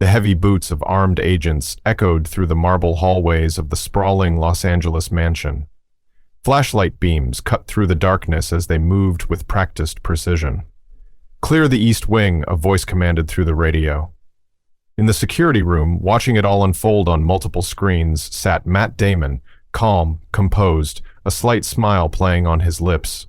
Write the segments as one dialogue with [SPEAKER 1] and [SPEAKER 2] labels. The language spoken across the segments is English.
[SPEAKER 1] The heavy boots of armed agents echoed through the marble hallways of the sprawling Los Angeles mansion. Flashlight beams cut through the darkness as they moved with practiced precision. "Clear the east wing," a voice commanded through the radio. In the security room, watching it all unfold on multiple screens, sat Matt Damon, calm, composed, a slight smile playing on his lips.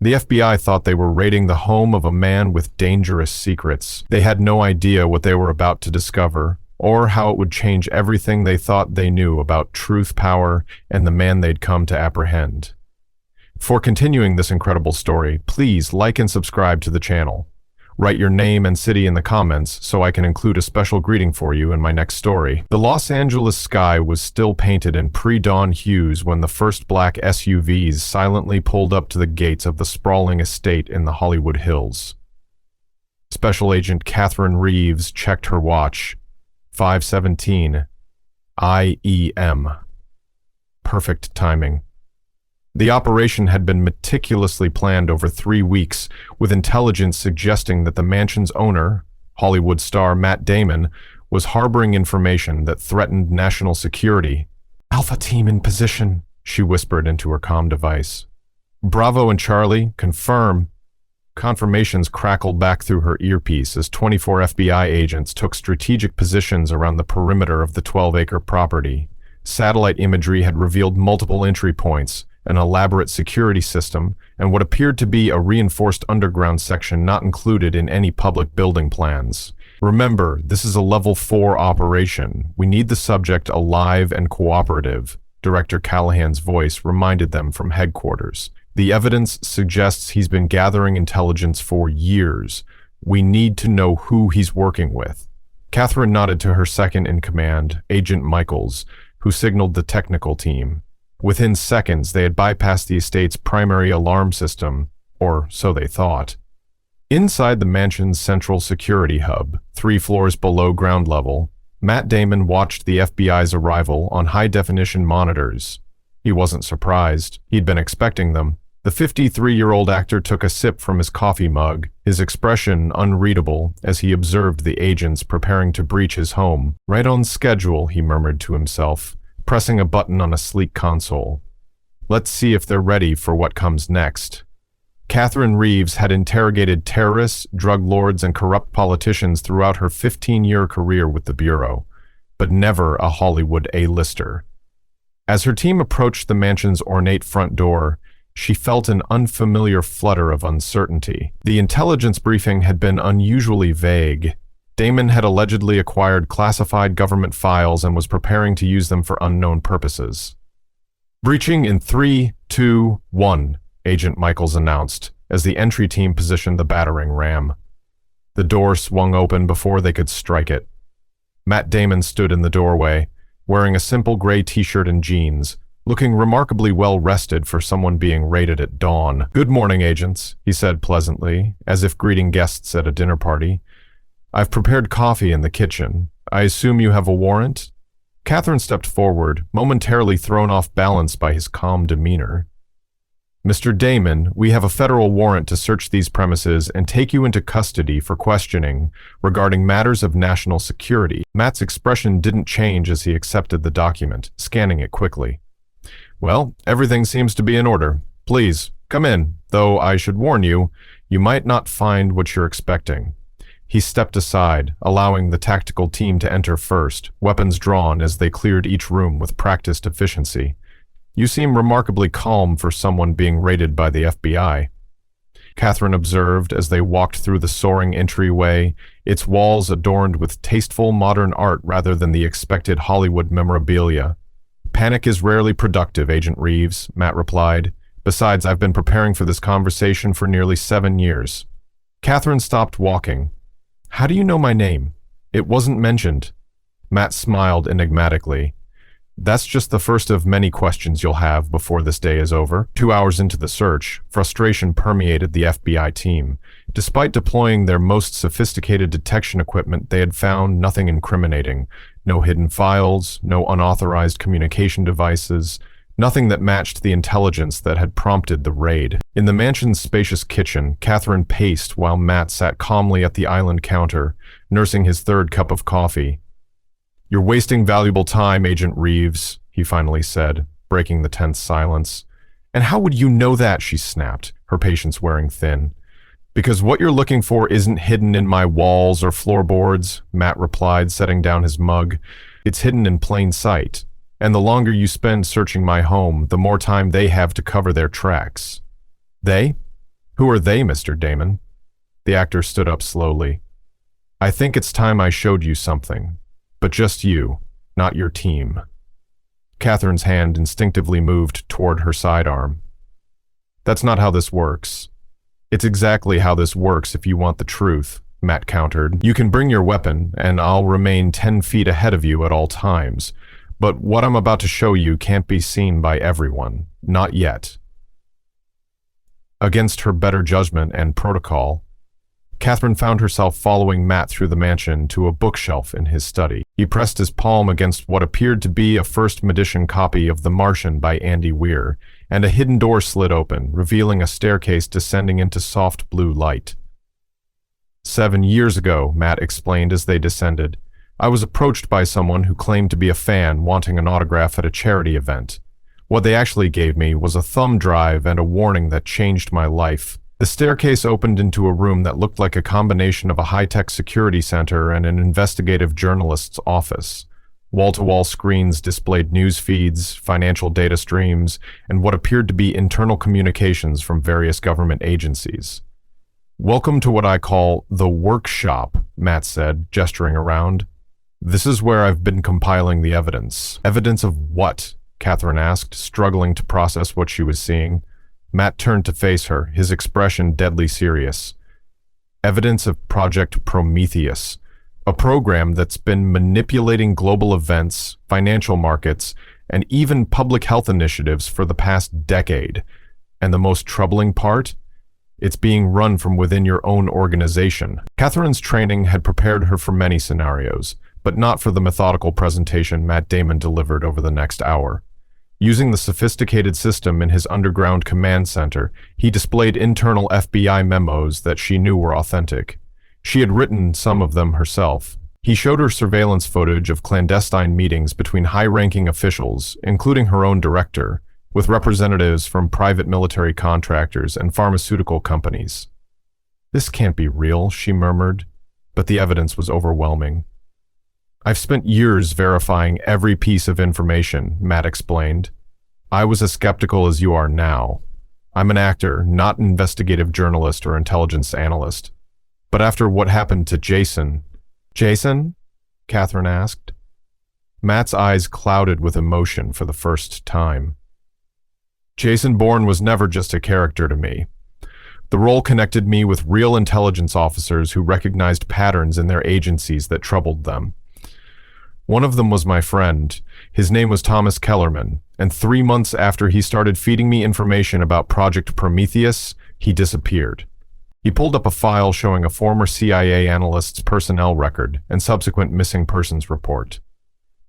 [SPEAKER 1] The FBI thought they were raiding the home of a man with dangerous secrets. They had no idea what they were about to discover, or how it would change everything they thought they knew about truth, power, and the man they'd come to apprehend. For continuing this incredible story, please like and subscribe to the channel. Write your name and city in the comments so I can include a special greeting for you in my next story. The Los Angeles sky was still painted in pre-dawn hues when the first black SUVs silently pulled up to the gates of the sprawling estate in the Hollywood Hills. Special Agent Catherine Reeves checked her watch. 5:17 IEM. Perfect timing. The operation had been meticulously planned over 3 weeks, with intelligence suggesting that the mansion's owner, Hollywood star Matt Damon, was harboring information that threatened national security. "Alpha team in position," she whispered into her comm device. "Bravo and Charlie, confirm." Confirmations crackled back through her earpiece as 24 FBI agents took strategic positions around the perimeter of the 12-acre property. Satellite imagery had revealed multiple entry points, an elaborate security system, and what appeared to be a reinforced underground section not included in any public building plans. "Remember, this is a Level 4 operation. We need the subject alive and cooperative," Director Callahan's voice reminded them from headquarters. "The evidence suggests he's been gathering intelligence for years. We need to know who he's working with." Catherine nodded to her second-in-command, Agent Michaels, who signaled the technical team. Within seconds, they had bypassed the estate's primary alarm system, or so they thought. Inside the mansion's central security hub, 3 floors below ground level, Matt Damon watched the FBI's arrival on high-definition monitors. He wasn't surprised. He'd been expecting them. The 53-year-old actor took a sip from his coffee mug, his expression unreadable as he observed the agents preparing to breach his home. "Right on schedule," he murmured to himself, pressing a button on a sleek console. "Let's see if they're ready for what comes next." Catherine Reeves had interrogated terrorists, drug lords, and corrupt politicians throughout her 15-year career with the Bureau, but never a Hollywood A-lister. As her team approached the mansion's ornate front door, she felt an unfamiliar flutter of uncertainty. The intelligence briefing had been unusually vague. Damon had allegedly acquired classified government files and was preparing to use them for unknown purposes. "Breaching in 3, 2, 1, Agent Michaels announced, as the entry team positioned the battering ram. The door swung open before they could strike it. Matt Damon stood in the doorway, wearing a simple gray t-shirt and jeans, looking remarkably well-rested for someone being raided at dawn. "Good morning, agents," he said pleasantly, as if greeting guests at a dinner party. "I've prepared coffee in the kitchen. I assume you have a warrant?" Catherine stepped forward, momentarily thrown off balance by his calm demeanor. "Mr. Damon, we have a federal warrant to search these premises and take you into custody for questioning regarding matters of national security." Matt's expression didn't change as he accepted the document, scanning it quickly. "Well, everything seems to be in order. Please, come in, though I should warn you, you might not find what you're expecting." He stepped aside, allowing the tactical team to enter first, weapons drawn as they cleared each room with practiced efficiency. "You seem remarkably calm for someone being raided by the FBI." Catherine observed as they walked through the soaring entryway, its walls adorned with tasteful modern art rather than the expected Hollywood memorabilia. "Panic is rarely productive, Agent Reeves," Matt replied. "Besides, I've been preparing for this conversation for nearly 7 years. Catherine stopped walking. "How do you know my name? It wasn't mentioned." Matt smiled enigmatically. "That's just the first of many questions you'll have before this day is over." 2 hours into the search, frustration permeated the FBI team. Despite deploying their most sophisticated detection equipment, they had found nothing incriminating. No hidden files, no unauthorized communication devices, nothing that matched the intelligence that had prompted the raid. In the mansion's spacious kitchen, Catherine paced while Matt sat calmly at the island counter, nursing his third cup of coffee. "You're wasting valuable time, Agent Reeves," he finally said, breaking the tense silence. "And how would you know that?" she snapped, her patience wearing thin. "Because what you're looking for isn't hidden in my walls or floorboards," Matt replied, setting down his mug. "It's hidden in plain sight. And the longer you spend searching my home, the more time they have to cover their tracks." "They? Who are they, Mr. Damon?" The actor stood up slowly. "I think it's time I showed you something. But just you, not your team." Catherine's hand instinctively moved toward her sidearm. "That's not how this works." "It's exactly how this works if you want the truth," Matt countered. "You can bring your weapon, and I'll remain 10 feet ahead of you at all times. But what I'm about to show you can't be seen by everyone. Not yet." Against her better judgment and protocol, Catherine found herself following Matt through the mansion to a bookshelf in his study. He pressed his palm against what appeared to be a first edition copy of The Martian by Andy Weir, and a hidden door slid open, revealing a staircase descending into soft blue light. 7 years ago, Matt explained as they descended, I was approached by someone who claimed to be a fan wanting an autograph at a charity event. What they actually gave me was a thumb drive and a warning that changed my life. The staircase opened into a room that looked like a combination of a high-tech security center and an investigative journalist's office. Wall-to-wall screens displayed news feeds, financial data streams, and what appeared to be internal communications from various government agencies. "Welcome to what I call the workshop," Matt said, gesturing around. "This is where I've been compiling the evidence." "Evidence of what?" Catherine asked, struggling to process what she was seeing. Matt turned to face her, his expression deadly serious. "Evidence of Project Prometheus, a program that's been manipulating global events, financial markets, and even public health initiatives for the past decade. And the most troubling part? It's being run from within your own organization." Catherine's training had prepared her for many scenarios, but not for the methodical presentation Matt Damon delivered over the next hour. Using the sophisticated system in his underground command center, he displayed internal FBI memos that she knew were authentic. She had written some of them herself. He showed her surveillance footage of clandestine meetings between high-ranking officials, including her own director, with representatives from private military contractors and pharmaceutical companies. "This can't be real," she murmured, but the evidence was overwhelming. "I've spent years verifying every piece of information," Matt explained. "I was as skeptical as you are now. I'm an actor, not an investigative journalist or intelligence analyst. But after what happened to Jason..." "Jason?" Catherine asked. Matt's eyes clouded with emotion for the first time. "Jason Bourne was never just a character to me. The role connected me with real intelligence officers who recognized patterns in their agencies that troubled them. One of them was my friend. His name was Thomas Kellerman, and 3 months after he started feeding me information about Project Prometheus, he disappeared." He pulled up a file showing a former CIA analyst's personnel record and subsequent missing persons report.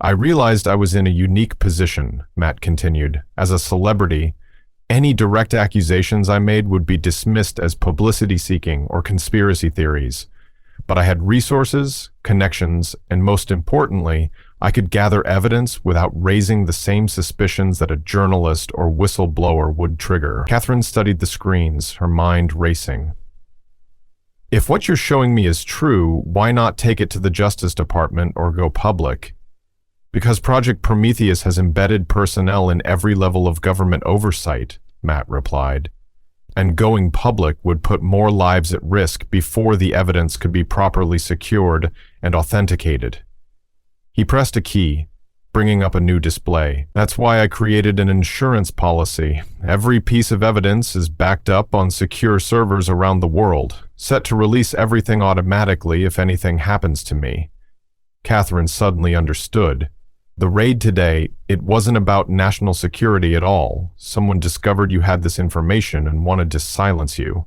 [SPEAKER 1] "I realized I was in a unique position," Matt continued. "As a celebrity, any direct accusations I made would be dismissed as publicity-seeking or conspiracy theories. But I had resources, connections, and most importantly, I could gather evidence without raising the same suspicions that a journalist or whistleblower would trigger." Catherine studied the screens, her mind racing. "If what you're showing me is true, why not take it to the Justice Department or go public?" "Because Project Prometheus has embedded personnel in every level of government oversight," Matt replied. "And going public would put more lives at risk before the evidence could be properly secured and authenticated." He pressed a key, bringing up a new display. "That's why I created an insurance policy. Every piece of evidence is backed up on secure servers around the world, set to release everything automatically if anything happens to me." Catherine suddenly understood. The raid today, it wasn't about national security at all. Someone discovered you had this information and wanted to silence you.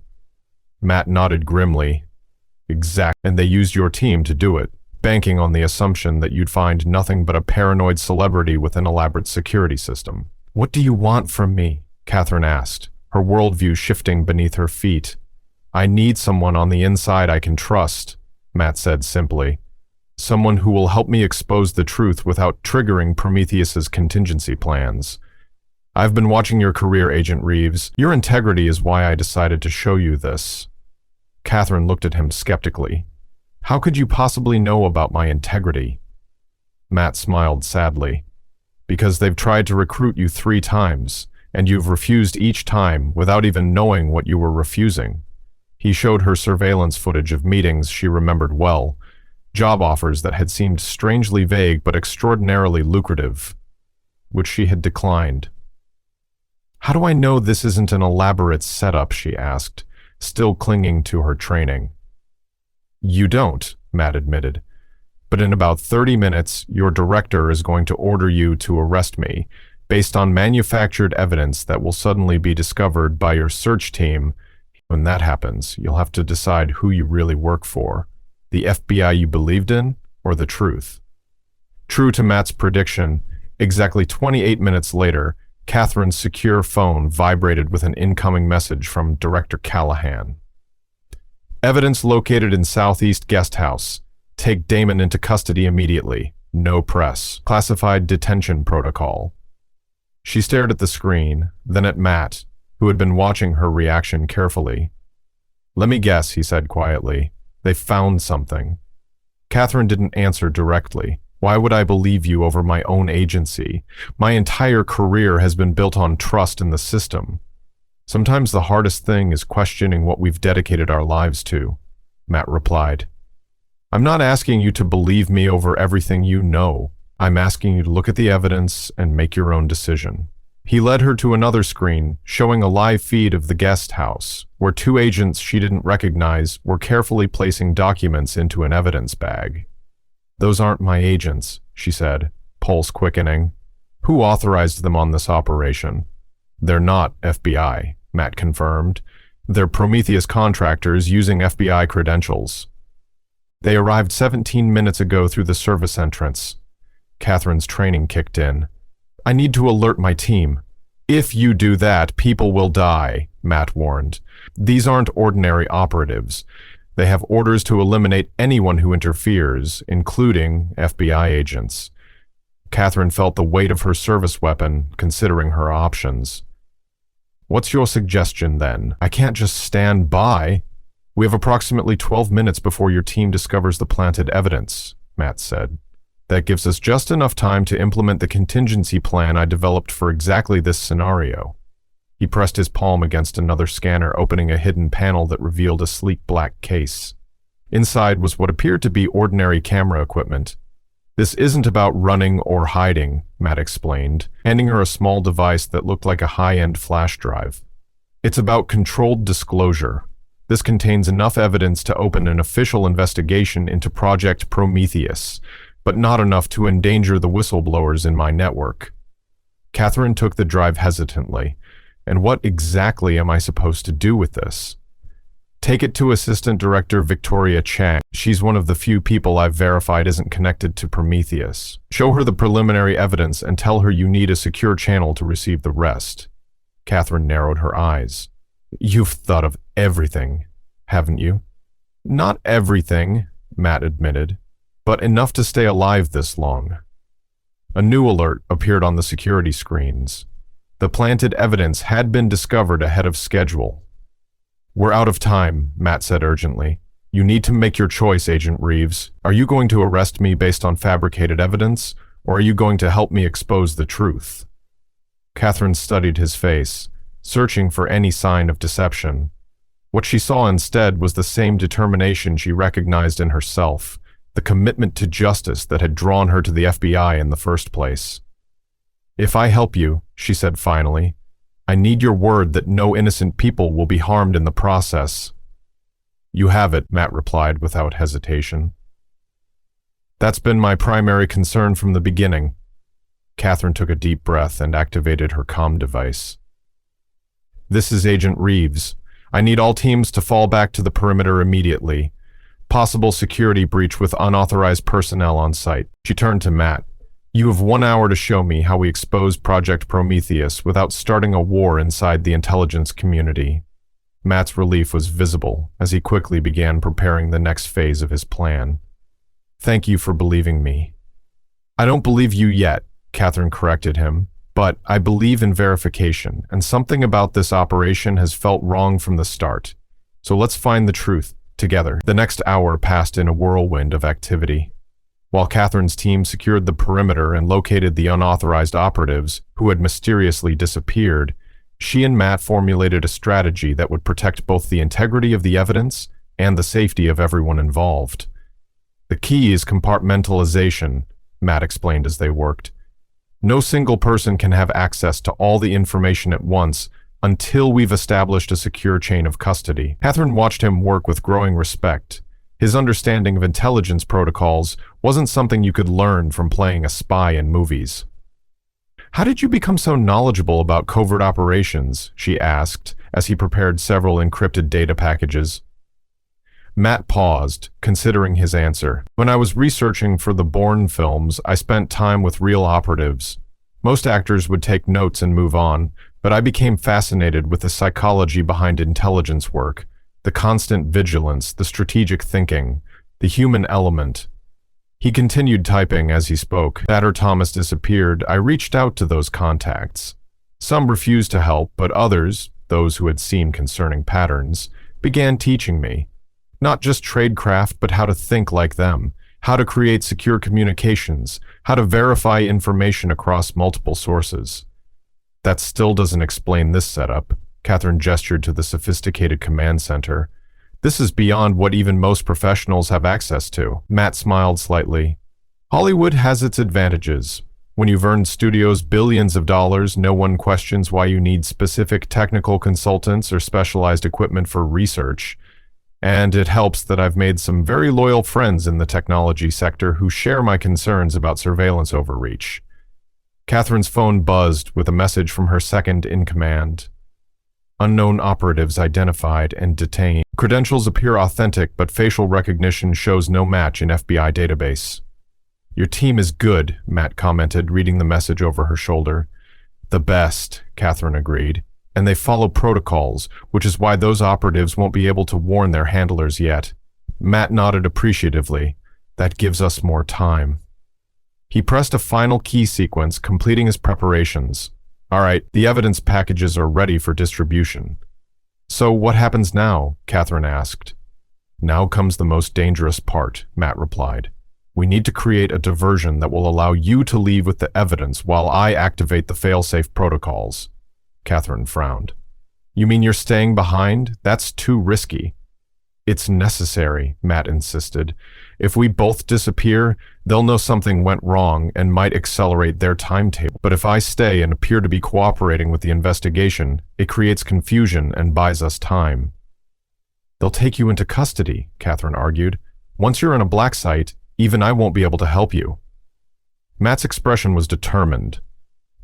[SPEAKER 1] Matt nodded grimly. "Exact, and they used your team to do it, banking on the assumption that you'd find nothing but a paranoid celebrity with an elaborate security system." "What do you want from me?" Catherine asked, her worldview shifting beneath her feet. "I need someone on the inside I can trust," Matt said simply. "Someone who will help me expose the truth without triggering Prometheus's contingency plans. I've been watching your career, Agent Reeves. Your integrity is why I decided to show you this." Catherine looked at him skeptically. "How could you possibly know about my integrity?" Matt smiled sadly. "Because they've tried to recruit you 3 times, and you've refused each time without even knowing what you were refusing." He showed her surveillance footage of meetings she remembered well, job offers that had seemed strangely vague but extraordinarily lucrative, which she had declined. "How do I know this isn't an elaborate setup?" she asked, still clinging to her training. "You don't," Matt admitted. "But in about 30 minutes, your director is going to order you to arrest me, based on manufactured evidence that will suddenly be discovered by your search team. When that happens, you'll have to decide who you really work for, the FBI you believed in, or the truth." True to Matt's prediction, exactly 28 minutes later, Catherine's secure phone vibrated with an incoming message from Director Callahan. "Evidence located in Southeast Guest House. Take Damon into custody immediately. No press. Classified detention protocol." She stared at the screen, then at Matt, who had been watching her reaction carefully. "Let me guess," he said quietly. "They found something." Catherine didn't answer directly. "Why would I believe you over my own agency? My entire career has been built on trust in the system." "Sometimes the hardest thing is questioning what we've dedicated our lives to," Matt replied. "I'm not asking you to believe me over everything you know. I'm asking you to look at the evidence and make your own decision." He led her to another screen, showing a live feed of the guest house, where 2 agents she didn't recognize were carefully placing documents into an evidence bag. "Those aren't my agents," she said, pulse quickening. "Who authorized them on this operation?" "They're not FBI," Matt confirmed. "They're Prometheus contractors using FBI credentials." "They arrived 17 minutes ago through the service entrance." Catherine's training kicked in. "I need to alert my team." "If you do that, people will die," Matt warned. "These aren't ordinary operatives. They have orders to eliminate anyone who interferes, including FBI agents." Catherine felt the weight of her service weapon, considering her options. "What's your suggestion, then? I can't just stand by." "We have approximately 12 minutes before your team discovers the planted evidence," Matt said. "That gives us just enough time to implement the contingency plan I developed for exactly this scenario." He pressed his palm against another scanner, opening a hidden panel that revealed a sleek black case. Inside was what appeared to be ordinary camera equipment. "This isn't about running or hiding," Matt explained, handing her a small device that looked like a high-end flash drive. "It's about controlled disclosure. This contains enough evidence to open an official investigation into Project Prometheus, but not enough to endanger the whistleblowers in my network." Catherine took the drive hesitantly. "And what exactly am I supposed to do with this?" "Take it to Assistant Director Victoria Chang. She's one of the few people I've verified isn't connected to Prometheus. Show her the preliminary evidence and tell her you need a secure channel to receive the rest." Catherine narrowed her eyes. "You've thought of everything, haven't you?" "Not everything," Matt admitted, "but enough to stay alive this long." A new alert appeared on the security screens. The planted evidence had been discovered ahead of schedule. "We're out of time," Matt said urgently. "You need to make your choice, Agent Reeves. Are you going to arrest me based on fabricated evidence, or are you going to help me expose the truth?" Catherine studied his face, searching for any sign of deception. What she saw instead was the same determination she recognized in herself, the commitment to justice that had drawn her to the FBI in the first place. "If I help you," she said finally, "I need your word that no innocent people will be harmed in the process." "You have it," Matt replied without hesitation. "That's been my primary concern from the beginning." Catherine took a deep breath and activated her comm device. "This is Agent Reeves. I need all teams to fall back to the perimeter immediately. Possible security breach with unauthorized personnel on site." She turned to Matt. You have 1 hour to show me how we expose Project Prometheus without starting a war inside the intelligence community. Matt's relief was visible as he quickly began preparing the next phase of his plan. Thank you for believing me. I don't believe you yet, Catherine corrected him, but I believe in verification, and something about this operation has felt wrong from the start. So let's find the truth together. The next hour passed in a whirlwind of activity. While Catherine's team secured the perimeter and located the unauthorized operatives who had mysteriously disappeared, she and Matt formulated a strategy that would protect both the integrity of the evidence and the safety of everyone involved. The key is compartmentalization, Matt explained as they worked. No single person can have access to all the information at once until we've established a secure chain of custody. Catherine watched him work with growing respect. His understanding of intelligence protocols wasn't something you could learn from playing a spy in movies. How did you become so knowledgeable about covert operations? She asked as he prepared several encrypted data packages. Matt paused, considering his answer. When I was researching for the Bourne films, I spent time with real operatives. Most actors would take notes and move on, but I became fascinated with the psychology behind intelligence work, the constant vigilance, the strategic thinking, the human element. He continued typing as he spoke. After Thomas disappeared, I reached out to those contacts. Some refused to help, but others, those who had seen concerning patterns, began teaching me. Not just tradecraft, but how to think like them, how to create secure communications, how to verify information across multiple sources. That still doesn't explain this setup. Catherine gestured to the sophisticated command center. This is beyond what even most professionals have access to. Matt smiled slightly. Hollywood has its advantages. When you've earned studios billions of dollars, no one questions why you need specific technical consultants or specialized equipment for research. And it helps that I've made some very loyal friends in the technology sector who share my concerns about surveillance overreach. Catherine's phone buzzed with a message from her second-in-command. Unknown operatives identified and detained. Credentials appear authentic, but facial recognition shows no match in FBI database. Your team is good, Matt commented, reading the message over her shoulder. The best, Catherine agreed. And they follow protocols, which is why those operatives won't be able to warn their handlers yet. Matt nodded appreciatively. That gives us more time. He pressed a final key sequence, completing his preparations. All right, the evidence packages are ready for distribution. So what happens now? Catherine asked. Now comes the most dangerous part, Matt replied. We need to create a diversion that will allow you to leave with the evidence while I activate the fail-safe protocols. Catherine frowned. You mean you're staying behind? That's too risky. It's necessary, Matt insisted. If we both disappear, they'll know something went wrong and might accelerate their timetable. But if I stay and appear to be cooperating with the investigation, it creates confusion and buys us time. They'll take you into custody, Catherine argued. Once you're in a black site, even I won't be able to help you. Matt's expression was determined.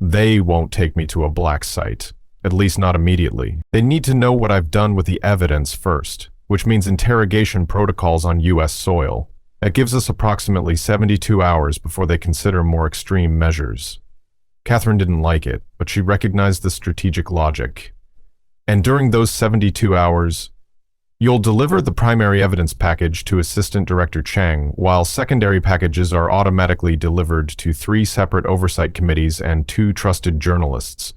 [SPEAKER 1] They won't take me to a black site, at least not immediately. They need to know what I've done with the evidence first, which means interrogation protocols on U.S. soil. That gives us approximately 72 hours before they consider more extreme measures. Catherine didn't like it, but she recognized the strategic logic. And during those 72 hours, you'll deliver the primary evidence package to Assistant Director Chang, while secondary packages are automatically delivered to 3 separate oversight committees and 2 trusted journalists,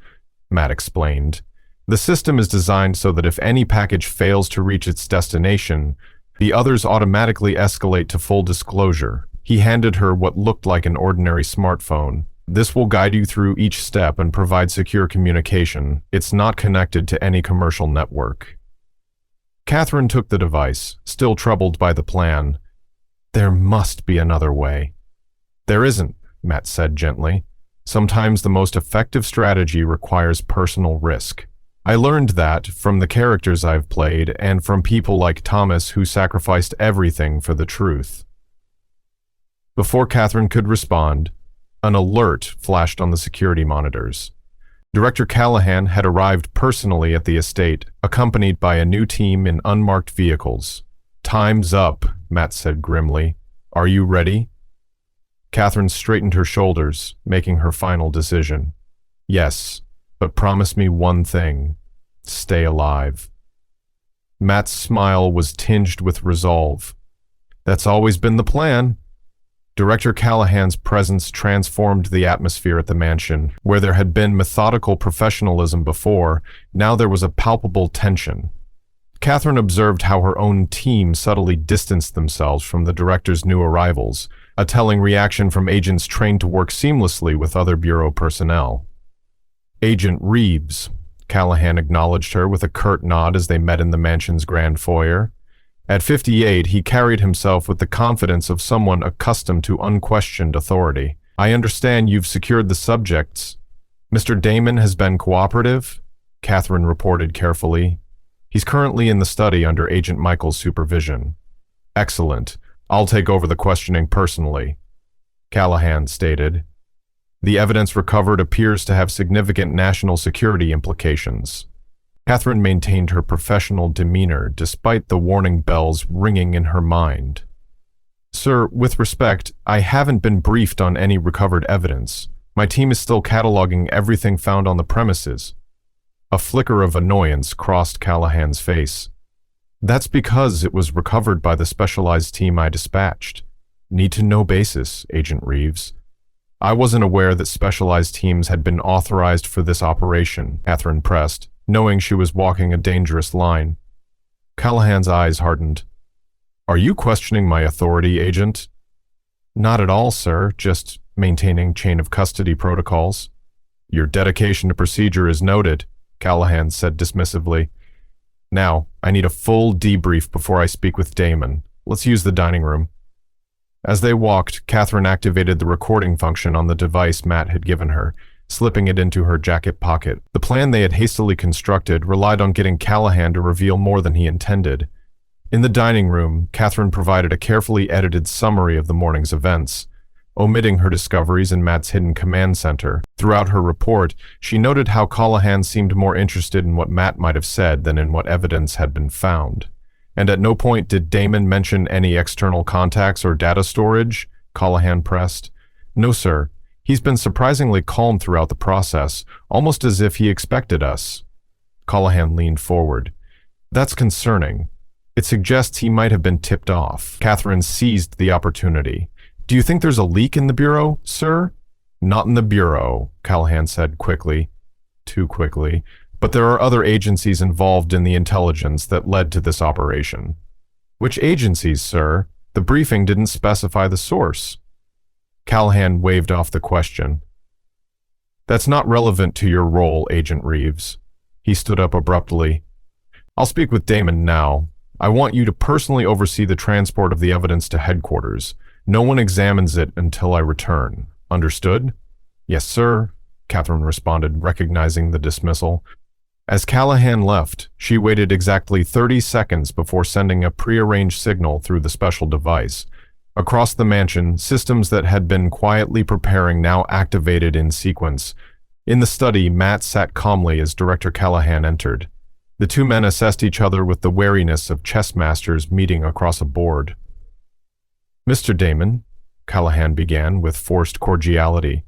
[SPEAKER 1] Matt explained. The system is designed so that if any package fails to reach its destination, the others automatically escalate to full disclosure. He handed her what looked like an ordinary smartphone. This will guide you through each step and provide secure communication. It's not connected to any commercial network. Catherine took the device, still troubled by the plan. There must be another way. There isn't, Matt said gently. Sometimes the most effective strategy requires personal risk. I learned that from the characters I've played and from people like Thomas who sacrificed everything for the truth. Before Catherine could respond, an alert flashed on the security monitors. Director Callahan had arrived personally at the estate, accompanied by a new team in unmarked vehicles. Time's up, Matt said grimly. Are you ready? Catherine straightened her shoulders, making her final decision. Yes, but promise me one thing. Stay alive. Matt's smile was tinged with resolve. That's always been the plan. Director Callahan's presence transformed the atmosphere at the mansion. Where there had been methodical professionalism before, now there was a palpable tension. Catherine observed how her own team subtly distanced themselves from the director's new arrivals, a telling reaction from agents trained to work seamlessly with other bureau personnel. Agent Reeves, Callahan acknowledged her with a curt nod as they met in the mansion's grand foyer. At 58, he carried himself with the confidence of someone accustomed to unquestioned authority. I understand you've secured the subjects. Mr. Damon has been cooperative, Catherine reported carefully. He's currently in the study under Agent Michael's supervision. Excellent. I'll take over the questioning personally, Callahan stated. The evidence recovered appears to have significant national security implications. Catherine maintained her professional demeanor despite the warning bells ringing in her mind. Sir, with respect, I haven't been briefed on any recovered evidence. My team is still cataloging everything found on the premises. A flicker of annoyance crossed Callahan's face. That's because it was recovered by the specialized team I dispatched. Need-to-know basis, Agent Reeves. I wasn't aware that specialized teams had been authorized for this operation, Catherine pressed, knowing she was walking a dangerous line. Callahan's eyes hardened. Are you questioning my authority, Agent? Not at all, sir, just maintaining chain of custody protocols. Your dedication to procedure is noted, Callahan said dismissively. Now, I need a full debrief before I speak with Damon. Let's use the dining room. As they walked, Catherine activated the recording function on the device Matt had given her, slipping it into her jacket pocket. The plan they had hastily constructed relied on getting Callahan to reveal more than he intended. In the dining room, Catherine provided a carefully edited summary of the morning's events, omitting her discoveries in Matt's hidden command center. Throughout her report, she noted how Callahan seemed more interested in what Matt might have said than in what evidence had been found. And at no point did Damon mention any external contacts or data storage, Callahan pressed. No, sir. He's been surprisingly calm throughout the process, almost as if he expected us. Callahan leaned forward. That's concerning. It suggests he might have been tipped off. Catherine seized the opportunity. Do you think there's a leak in the Bureau, sir? Not in the Bureau, Callahan said quickly. Too quickly. But there are other agencies involved in the intelligence that led to this operation. Which agencies, sir? The briefing didn't specify the source. Callahan waved off the question. That's not relevant to your role, Agent Reeves. He stood up abruptly. I'll speak with Damon now. I want you to personally oversee the transport of the evidence to headquarters. No one examines it until I return. Understood? Yes, sir, Catherine responded, recognizing the dismissal. As Callahan left, she waited exactly 30 seconds before sending a prearranged signal through the special device. Across the mansion, systems that had been quietly preparing now activated in sequence. In the study, Matt sat calmly as Director Callahan entered. The two men assessed each other with the wariness of chess masters meeting across a board. Mr. Damon, Callahan began with forced cordiality,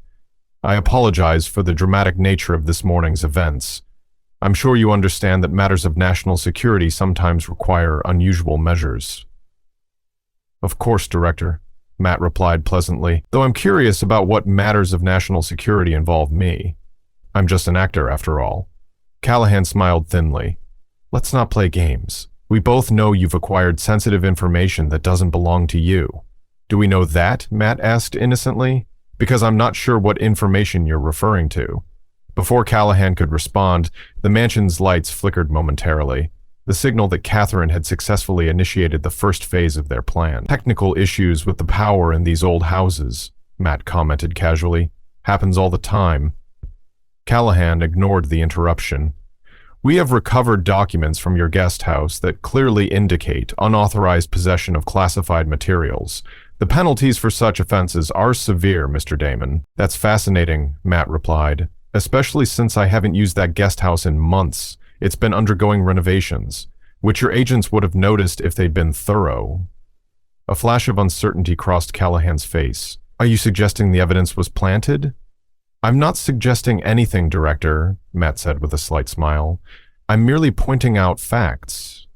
[SPEAKER 1] I apologize for the dramatic nature of this morning's events. I'm sure you understand that matters of national security sometimes require unusual measures. Of course, Director, Matt replied pleasantly, though I'm curious about what matters of national security involve me. I'm just an actor, after all. Callahan smiled thinly. Let's not play games. We both know you've acquired sensitive information that doesn't belong to you. Do we know that? Matt asked innocently. Because I'm not sure what information you're referring to. Before Callahan could respond, the mansion's lights flickered momentarily, the signal that Catherine had successfully initiated the first phase of their plan. Technical issues with the power in these old houses, Matt commented casually. Happens all the time. Callahan ignored the interruption. We have recovered documents from your guest house that clearly indicate unauthorized possession of classified materials. The penalties for such offenses are severe, Mr. Damon. That's fascinating, Matt replied. Especially since I haven't used that guest house in months. It's been undergoing renovations, which your agents would have noticed if they'd been thorough. A flash of uncertainty crossed Callahan's face. Are you suggesting the evidence was planted? I'm not suggesting anything, Director, Matt said with a slight smile. I'm merely pointing out facts.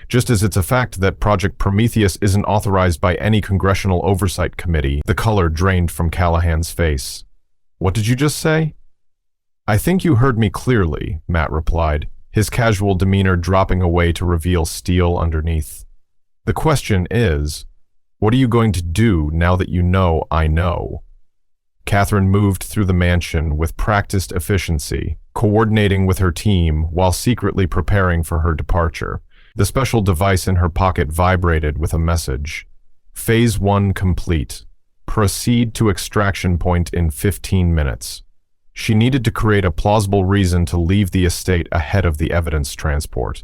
[SPEAKER 1] Just as it's a fact that Project Prometheus isn't authorized by any congressional oversight committee, the color drained from Callahan's face. What did you just say? I think you heard me clearly, Matt replied, his casual demeanor dropping away to reveal steel underneath. The question is, what are you going to do now that you know I know? Catherine moved through the mansion with practiced efficiency, coordinating with her team while secretly preparing for her departure. The special device in her pocket vibrated with a message. Phase 1 complete. Proceed to extraction point in 15 minutes. She needed to create a plausible reason to leave the estate ahead of the evidence transport.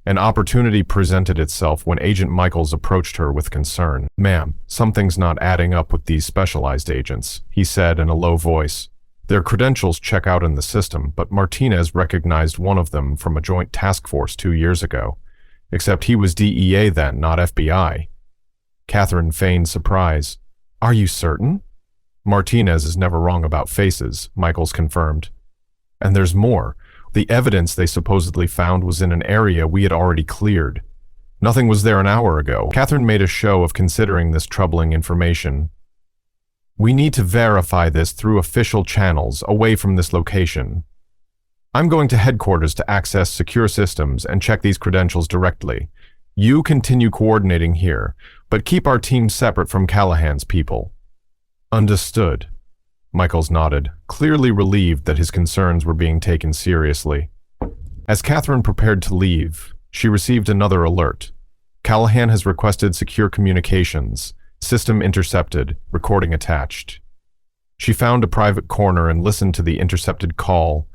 [SPEAKER 1] An opportunity presented itself when Agent Michaels approached her with concern. Ma'am, something's not adding up with these specialized agents, he said in a low voice. Their credentials check out in the system, but Martinez recognized one of them from a joint task force 2 years ago. Except he was DEA then, not FBI. Catherine feigned surprise. Are you certain? Martinez is never wrong about faces, Michaels confirmed. And there's more. The evidence they supposedly found was in an area we had already cleared. Nothing was there an hour ago. Catherine made a show of considering this troubling information. We need to verify this through official channels away from this location. I'm going to headquarters to access secure systems and check these credentials directly. You continue coordinating here, but keep our team separate from Callahan's people. Understood. Michaels nodded, clearly relieved that his concerns were being taken seriously. As Catherine prepared to leave, she received another alert. Callahan has requested secure communications. System intercepted, recording attached. She found a private corner and listened to the intercepted call,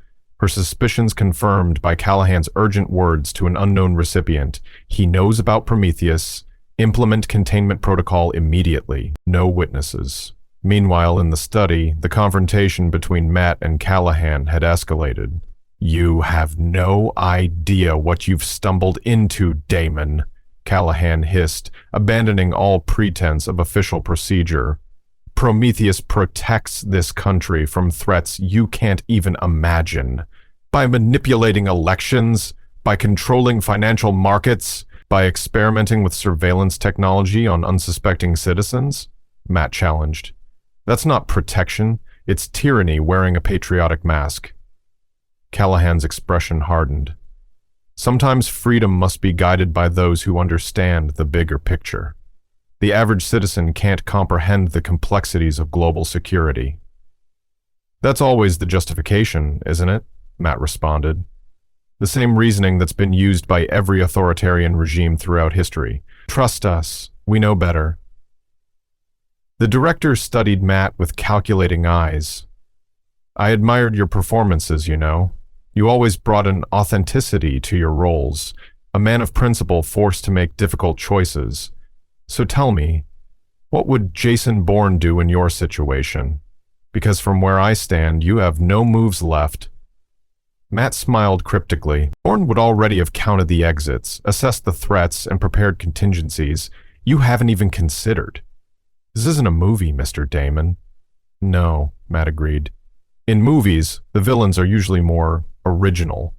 [SPEAKER 1] her suspicions confirmed by Callahan's urgent words to an unknown recipient. He knows about Prometheus. Implement containment protocol immediately. No witnesses. Meanwhile, in the study, the confrontation between Matt and Callahan had escalated. You have no idea what you've stumbled into, Damon, Callahan hissed, abandoning all pretense of official procedure. Prometheus protects this country from threats you can't even imagine. By manipulating elections, by controlling financial markets, by experimenting with surveillance technology on unsuspecting citizens? Matt challenged. That's not protection, it's tyranny wearing a patriotic mask. Callahan's expression hardened. Sometimes freedom must be guided by those who understand the bigger picture. The average citizen can't comprehend the complexities of global security. That's always the justification, isn't it? Matt responded. The same reasoning that's been used by every authoritarian regime throughout history. Trust us, we know better. The director studied Matt with calculating eyes. I admired your performances, you know. You always brought an authenticity to your roles, a man of principle forced to make difficult choices. So tell me, what would Jason Bourne do in your situation? Because from where I stand, you have no moves left. Matt smiled cryptically. Bourne would already have counted the exits, assessed the threats, and prepared contingencies you haven't even considered. This isn't a movie, Mr. Damon. No, Matt agreed. In movies, the villains are usually more original.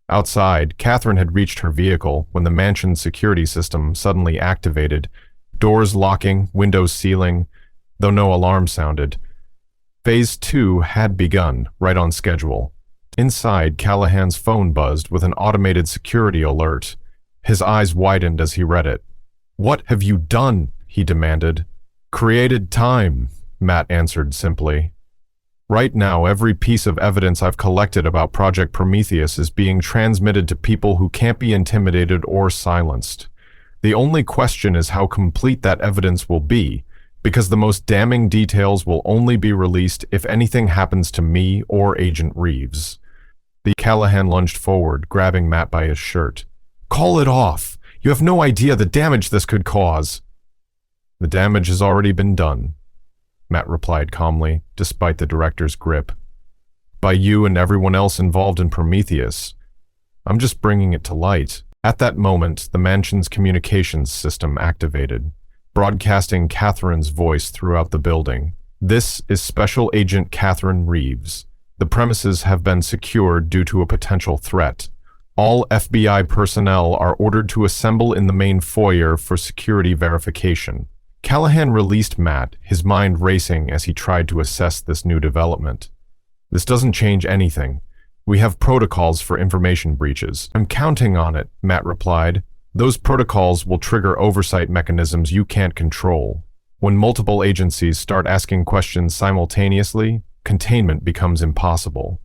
[SPEAKER 1] Outside, Catherine had reached her vehicle when the mansion's security system suddenly activated, doors locking, windows sealing, though no alarm sounded. Phase 2 had begun, right on schedule. Inside, Callahan's phone buzzed with an automated security alert. His eyes widened as he read it. What have you done? He demanded. Created time, Matt answered simply. Right now, every piece of evidence I've collected about Project Prometheus is being transmitted to people who can't be intimidated or silenced. The only question is how complete that evidence will be, because the most damning details will only be released if anything happens to me or Agent Reeves. The Callahan lunged forward, grabbing Matt by his shirt. Call it off! You have no idea the damage this could cause! The damage has already been done, Matt replied calmly, despite the director's grip. By you and everyone else involved in Prometheus. I'm just bringing it to light. At that moment, the mansion's communications system activated, broadcasting Catherine's voice throughout the building. This is Special Agent Catherine Reeves. The premises have been secured due to a potential threat. All FBI personnel are ordered to assemble in the main foyer for security verification. Callahan released Matt, his mind racing as he tried to assess this new development. This doesn't change anything. We have protocols for information breaches. I'm counting on it, Matt replied. Those protocols will trigger oversight mechanisms you can't control. When multiple agencies start asking questions simultaneously, containment becomes impossible.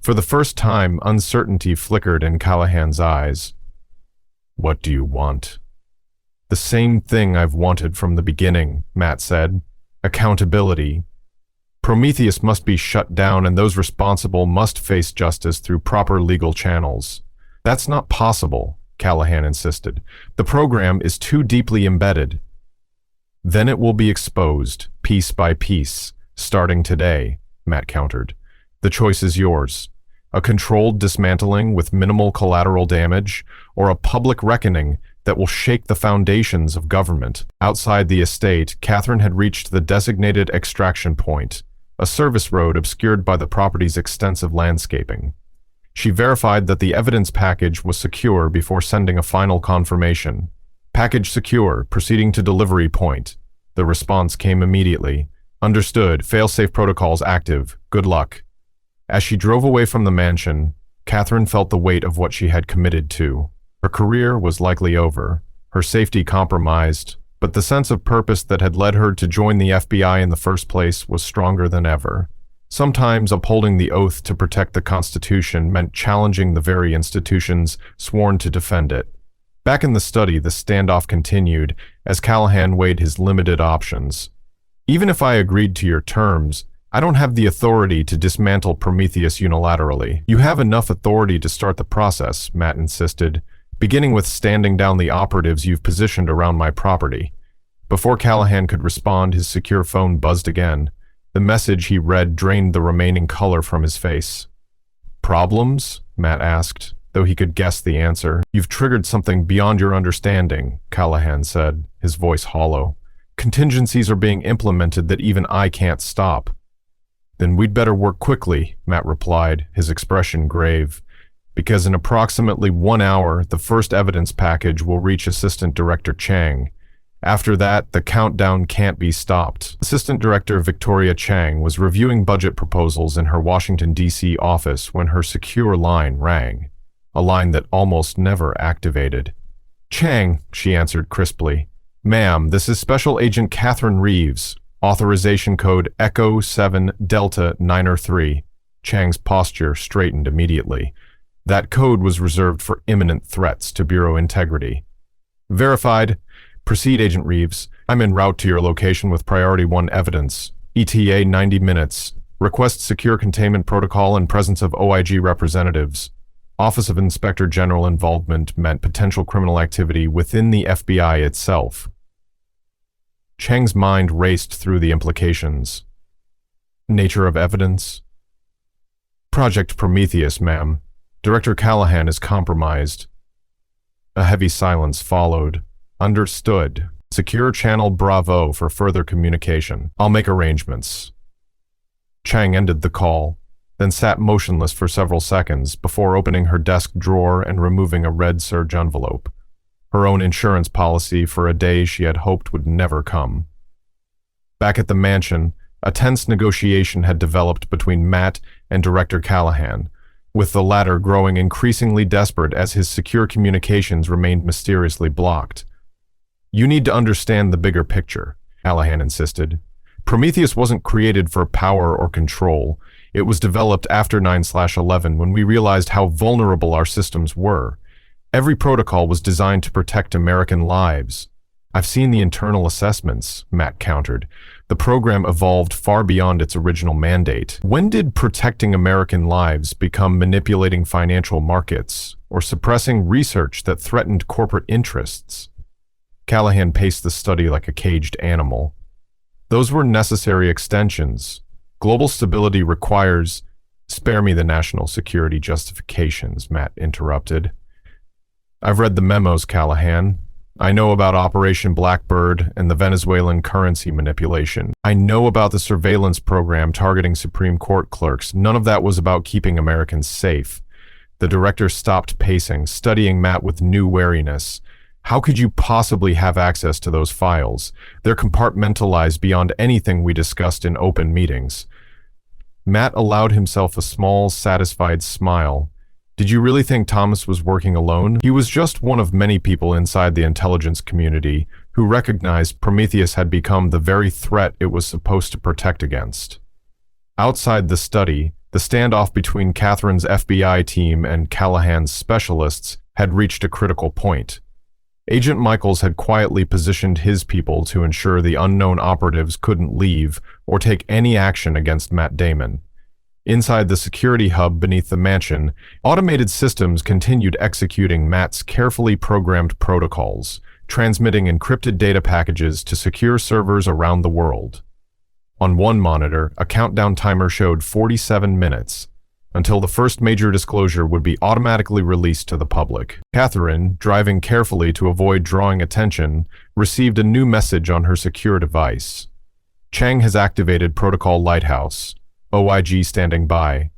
[SPEAKER 1] For the first time, uncertainty flickered in Callahan's eyes. What do you want? The same thing I've wanted from the beginning, Matt said. Accountability. Prometheus must be shut down and those responsible must face justice through proper legal channels. That's not possible, Callahan insisted. The program is too deeply embedded. Then it will be exposed, piece by piece, starting today, Matt countered. The choice is yours. A controlled dismantling with minimal collateral damage, or a public reckoning that will shake the foundations of government. Outside the estate, Catherine had reached the designated extraction point, a service road obscured by the property's extensive landscaping. She verified that the evidence package was secure before sending a final confirmation. Package secure, proceeding to delivery point. The response came immediately. Understood, fail-safe protocols active. Good luck. As she drove away from the mansion, Catherine felt the weight of what she had committed to. Her career was likely over, her safety compromised, but the sense of purpose that had led her to join the FBI in the first place was stronger than ever. Sometimes upholding the oath to protect the Constitution meant challenging the very institutions sworn to defend it. Back in the study, the standoff continued as Callahan weighed his limited options. Even if I agreed to your terms, I don't have the authority to dismantle Prometheus unilaterally. You have enough authority to start the process, Matt insisted, beginning with standing down the operatives you've positioned around my property. Before Callahan could respond, his secure phone buzzed again. The message he read drained the remaining color from his face. Problems? Matt asked, though he could guess the answer. You've triggered something beyond your understanding, Callahan said, his voice hollow. Contingencies are being implemented that even I can't stop. Then we'd better work quickly, Matt replied, his expression grave. Because in approximately 1 hour, the first evidence package will reach Assistant Director Chang. After that, the countdown can't be stopped. Assistant Director Victoria Chang was reviewing budget proposals in her Washington, D.C. office when her secure line rang, a line that almost never activated. Chang, she answered crisply. Ma'am, this is Special Agent Catherine Reeves. Authorization code Echo 7 Delta 903. Chang's posture straightened immediately. That code was reserved for imminent threats to Bureau integrity. Verified. Proceed, Agent Reeves. I'm en route to your location with Priority 1 evidence. ETA 90 minutes. Request secure containment protocol and presence of OIG representatives. Office of Inspector General involvement meant potential criminal activity within the FBI itself. Chang's mind raced through the implications. Nature of evidence? Project Prometheus, ma'am. Director Callahan is compromised. A heavy silence followed. Understood. Secure channel Bravo for further communication. I'll make arrangements. Chang ended the call, then sat motionless for several seconds before opening her desk drawer and removing a red serge envelope. Her own insurance policy for a day she had hoped would never come. Back at the mansion, a tense negotiation had developed between Matt and Director Callahan, with the latter growing increasingly desperate as his secure communications remained mysteriously blocked. You need to understand the bigger picture, Callahan insisted. Prometheus wasn't created for power or control. It was developed after 9/11 when we realized how vulnerable our systems were. Every protocol was designed to protect American lives. I've seen the internal assessments, Matt countered. The program evolved far beyond its original mandate. When did protecting American lives become manipulating financial markets or suppressing research that threatened corporate interests? Callahan paced the study like a caged animal. Those were necessary extensions. Global stability requires— Spare me the national security justifications, Matt interrupted. I've read the memos, Callahan. I know about Operation Blackbird and the Venezuelan currency manipulation. I know about the surveillance program targeting Supreme Court clerks. None of that was about keeping Americans safe. The director stopped pacing, studying Matt with new wariness. How could you possibly have access to those files? They're compartmentalized beyond anything we discussed in open meetings. Matt allowed himself a small, satisfied smile. Did you really think Thomas was working alone? He was just one of many people inside the intelligence community who recognized Prometheus had become the very threat it was supposed to protect against. Outside the study, the standoff between Catherine's FBI team and Callahan's specialists had reached a critical point. Agent Michaels had quietly positioned his people to ensure the unknown operatives couldn't leave or take any action against Matt Damon. Inside the security hub beneath the mansion, automated systems continued executing Matt's carefully programmed protocols, transmitting encrypted data packages to secure servers around the world. On one monitor, a countdown timer showed 47 minutes, until the first major disclosure would be automatically released to the public. Catherine, driving carefully to avoid drawing attention, received a new message on her secure device. Chang has activated Protocol Lighthouse. OIG standing by.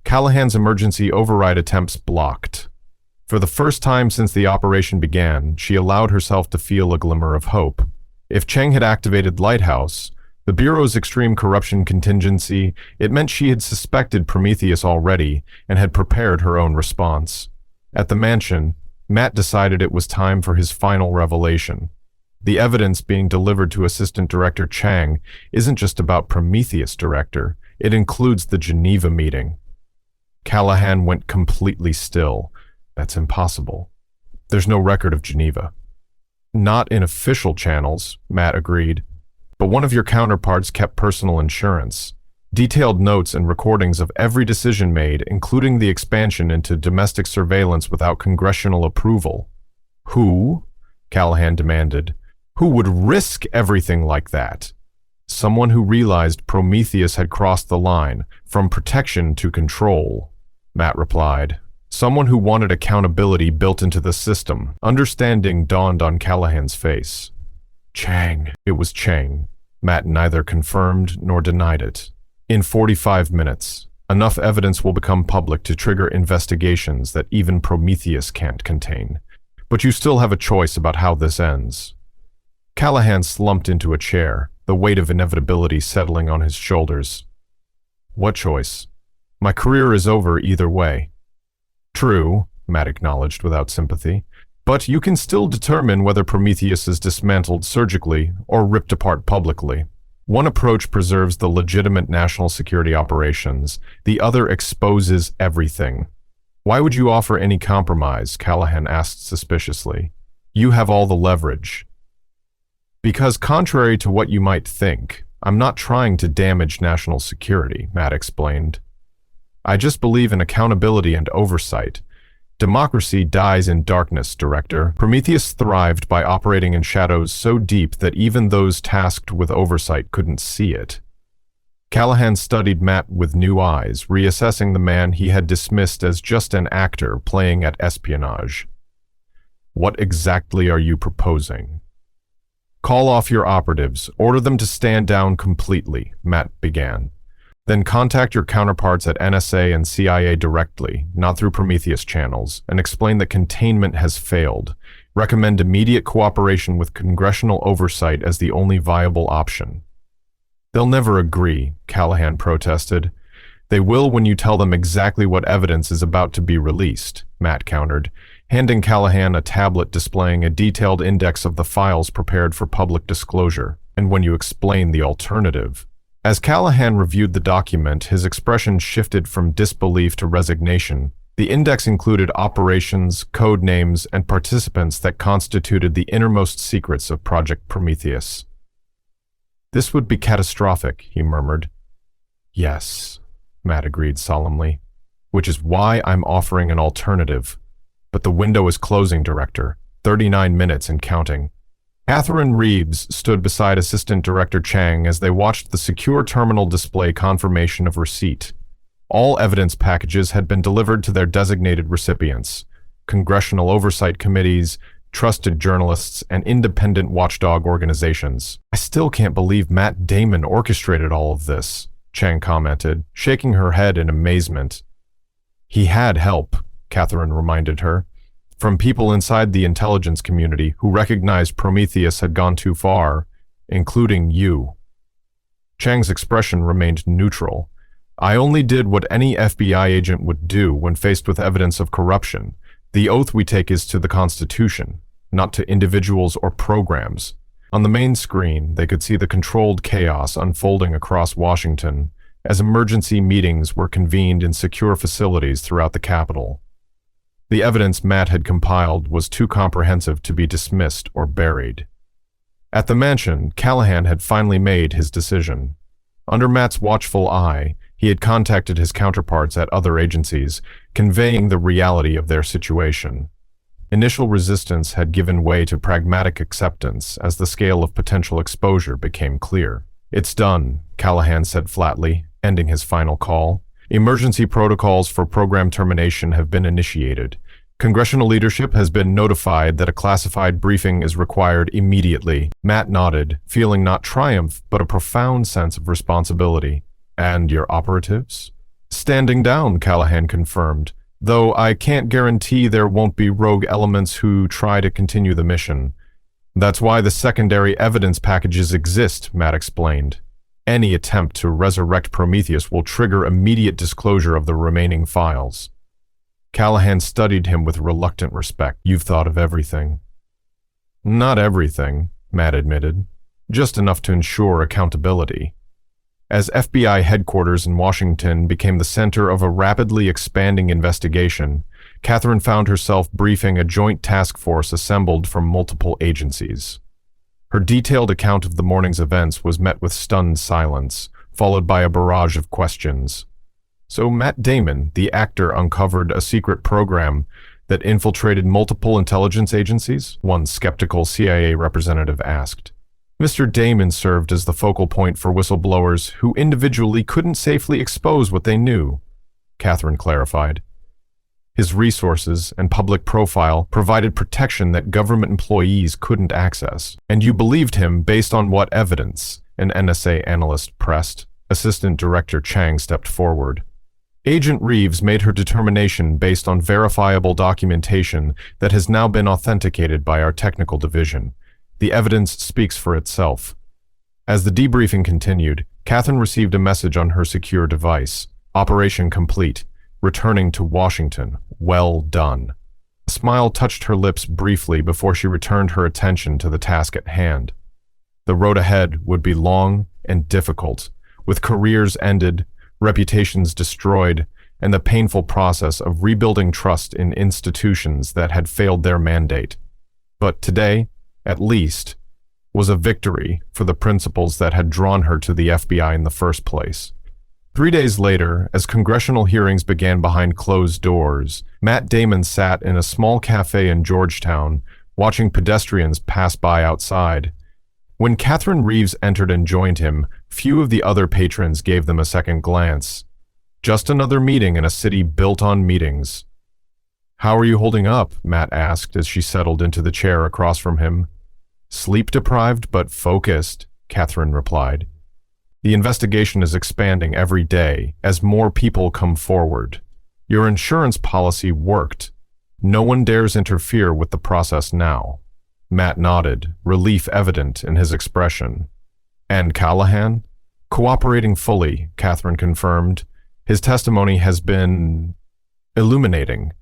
[SPEAKER 1] Callahan's emergency override attempts blocked. For the first time since the operation began, she allowed herself to feel a glimmer of hope. If Chang had activated Lighthouse, the Bureau's extreme corruption contingency, it meant she had suspected Prometheus already and had prepared her own response. At the mansion, Matt decided it was time for his final revelation. The evidence being delivered to Assistant Director Chang isn't just about Prometheus, Director. It includes the Geneva meeting. Callahan went completely still. That's impossible. There's no record of Geneva. Not in official channels, Matt agreed. But one of your counterparts kept personal insurance. Detailed notes and recordings of every decision made, including the expansion into domestic surveillance without congressional approval. Who? Callahan demanded. Who would risk everything like that? Someone who realized Prometheus had crossed the line, from protection to control, Matt replied. Someone who wanted accountability built into the system. Understanding dawned on Callahan's face. Chang. It was Chang. Matt neither confirmed nor denied it. In 45 minutes, enough evidence will become public to trigger investigations that even Prometheus can't contain. But you still have a choice about how this ends. Callahan slumped into a chair, the weight of inevitability settling on his shoulders. What choice? My career is over either way. True, Matt acknowledged without sympathy, but you can still determine whether Prometheus is dismantled surgically or ripped apart publicly. One approach preserves the legitimate national security operations, the other exposes everything. Why would you offer any compromise? Callahan asked suspiciously. You have all the leverage. Because contrary to what you might think, I'm not trying to damage national security, Matt explained. I just believe in accountability and oversight. Democracy dies in darkness, Director. Prometheus thrived by operating in shadows so deep that even those tasked with oversight couldn't see it. Callahan studied Matt with new eyes, reassessing the man he had dismissed as just an actor playing at espionage. What exactly are you proposing? Call off your operatives. Order them to stand down completely, Matt began. Then contact your counterparts at NSA and CIA directly, not through Prometheus channels, and explain that containment has failed. Recommend immediate cooperation with congressional oversight as the only viable option. They'll never agree, Callahan protested. They will when you tell them exactly what evidence is about to be released, Matt countered, handing Callahan a tablet displaying a detailed index of the files prepared for public disclosure, and when you explain the alternative. As Callahan reviewed the document, his expression shifted from disbelief to resignation. The index included operations, code names, and participants that constituted the innermost secrets of Project Prometheus. This would be catastrophic, he murmured. Yes, Matt agreed solemnly, which is why I'm offering an alternative. But the window is closing, Director. 39 minutes and counting. Catherine Reeves stood beside Assistant Director Chang as they watched the secure terminal display confirmation of receipt. All evidence packages had been delivered to their designated recipients: congressional oversight committees, trusted journalists, and independent watchdog organizations. "I still can't believe Matt Damon orchestrated all of this," Chang commented, shaking her head in amazement. "He had help," Catherine reminded her, "from people inside the intelligence community who recognized Prometheus had gone too far, including you." Chang's expression remained neutral. "I only did what any FBI agent would do when faced with evidence of corruption. The oath we take is to the Constitution, not to individuals or programs." On the main screen, they could see the controlled chaos unfolding across Washington as emergency meetings were convened in secure facilities throughout the Capitol. The evidence Matt had compiled was too comprehensive to be dismissed or buried. At the mansion, Callahan had finally made his decision. Under Matt's watchful eye, he had contacted his counterparts at other agencies, conveying the reality of their situation. Initial resistance had given way to pragmatic acceptance as the scale of potential exposure became clear. "It's done," Callahan said flatly, ending his final call. "Emergency protocols for program termination have been initiated. Congressional leadership has been notified that a classified briefing is required immediately." Matt nodded, feeling not triumph, but a profound sense of responsibility. "And your operatives?" "Standing down," Callahan confirmed, "though I can't guarantee there won't be rogue elements who try to continue the mission. That's why the secondary evidence packages exist," Matt explained. "Any attempt to resurrect Prometheus will trigger immediate disclosure of the remaining files." Callahan studied him with reluctant respect. "You've thought of everything." "Not everything," Matt admitted. "Just enough to ensure accountability." As FBI headquarters in Washington became the center of a rapidly expanding investigation, Catherine found herself briefing a joint task force assembled from multiple agencies. Her detailed account of the morning's events was met with stunned silence, followed by a barrage of questions. "So Matt Damon, the actor, uncovered a secret program that infiltrated multiple intelligence agencies?" one skeptical CIA representative asked. "Mr. Damon served as the focal point for whistleblowers who individually couldn't safely expose what they knew," Catherine clarified. "His resources and public profile provided protection that government employees couldn't access." "And you believed him based on what evidence?" an NSA analyst pressed. Assistant Director Chang stepped forward. "Agent Reeves made her determination based on verifiable documentation that has now been authenticated by our technical division. The evidence speaks for itself." As the debriefing continued, Catherine received a message on her secure device. "Operation complete. Returning to Washington. Well done." A smile touched her lips briefly before she returned her attention to the task at hand. The road ahead would be long and difficult, with careers ended, reputations destroyed, and the painful process of rebuilding trust in institutions that had failed their mandate. But today, at least, was a victory for the principles that had drawn her to the FBI in the first place. 3 days later, as congressional hearings began behind closed doors, Matt Damon sat in a small cafe in Georgetown, watching pedestrians pass by outside. When Catherine Reeves entered and joined him, few of the other patrons gave them a second glance. Just another meeting in a city built on meetings. "How are you holding up?" Matt asked as she settled into the chair across from him. "Sleep-deprived but focused," Catherine replied. "The investigation is expanding every day as more people come forward. Your insurance policy worked. No one dares interfere with the process now." Matt nodded, relief evident in his expression. "And Callahan?" "Cooperating fully," Catherine confirmed. "His testimony has been illuminating.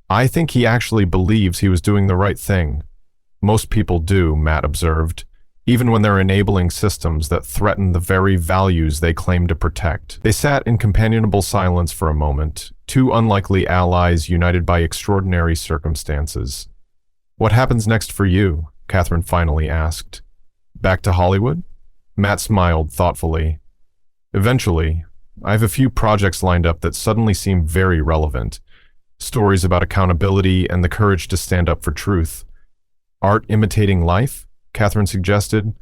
[SPEAKER 1] I think he actually believes he was doing the right thing." "Most people do," Matt observed, "even when they're enabling systems that threaten the very values they claim to protect." They sat in companionable silence for a moment, two unlikely allies united by extraordinary circumstances. "What happens next for you?" Catherine finally asked. "Back to Hollywood?" Matt smiled thoughtfully. "Eventually. I have a few projects lined up that suddenly seem very relevant. Stories about accountability and the courage to stand up for truth." "Art imitating life?" Catherine suggested.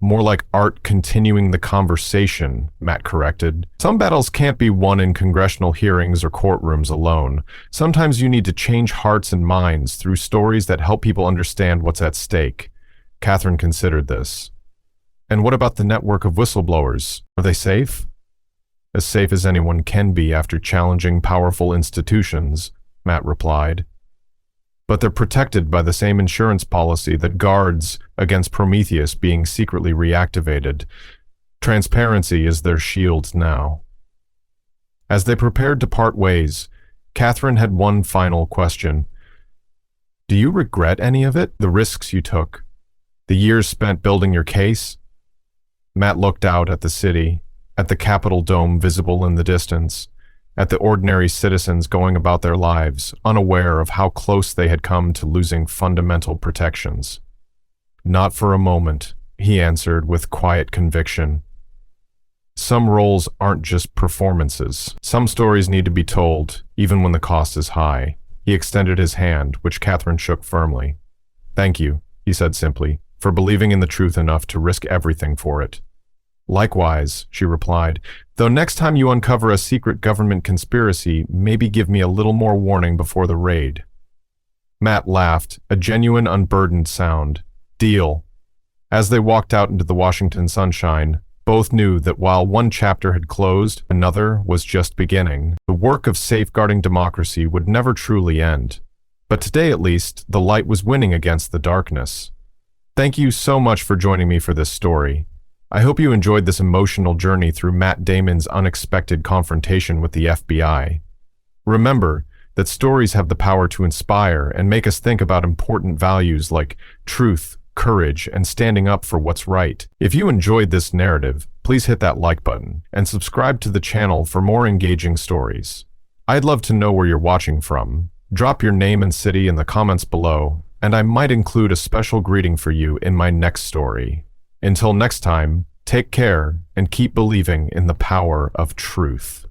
[SPEAKER 1] More like art continuing the conversation, Matt corrected. Some battles can't be won in congressional hearings or courtrooms alone. Sometimes you need to change hearts and minds through stories that help people understand what's at stake. Catherine considered this. And what about the network of whistleblowers? Are they safe? As safe as anyone can be after challenging powerful institutions, Matt replied. But they're protected by the same insurance policy that guards against Prometheus being secretly reactivated. Transparency is their shield now. As they prepared to part ways, Catherine had one final question. Do you regret any of it? The risks you took? The years spent building your case? Matt looked out at the city, at the Capitol dome visible in the distance, at the ordinary citizens going about their lives, unaware of how close they had come to losing fundamental protections. Not for a moment, he answered with quiet conviction. Some roles aren't just performances. Some stories need to be told, even when the cost is high. He extended his hand, which Catherine shook firmly. Thank you, he said simply, for believing in the truth enough to risk everything for it. Likewise, she replied, though next time you uncover a secret government conspiracy, maybe give me a little more warning before the raid. Matt laughed, a genuine, unburdened sound. Deal. As they walked out into the Washington sunshine, both knew that while one chapter had closed, another was just beginning. The work of safeguarding democracy would never truly end. But today, at least, the light was winning against the darkness. Thank you so much for joining me for this story. I hope you enjoyed this emotional journey through Matt Damon's unexpected confrontation with the FBI. Remember that stories have the power to inspire and make us think about important values like truth, courage, and standing up for what's right. If you enjoyed this narrative, please hit that like button and subscribe to the channel for more engaging stories. I'd love to know where you're watching from. Drop your name and city in the comments below, and I might include a special greeting for you in my next story. Until next time, take care and keep believing in the power of truth.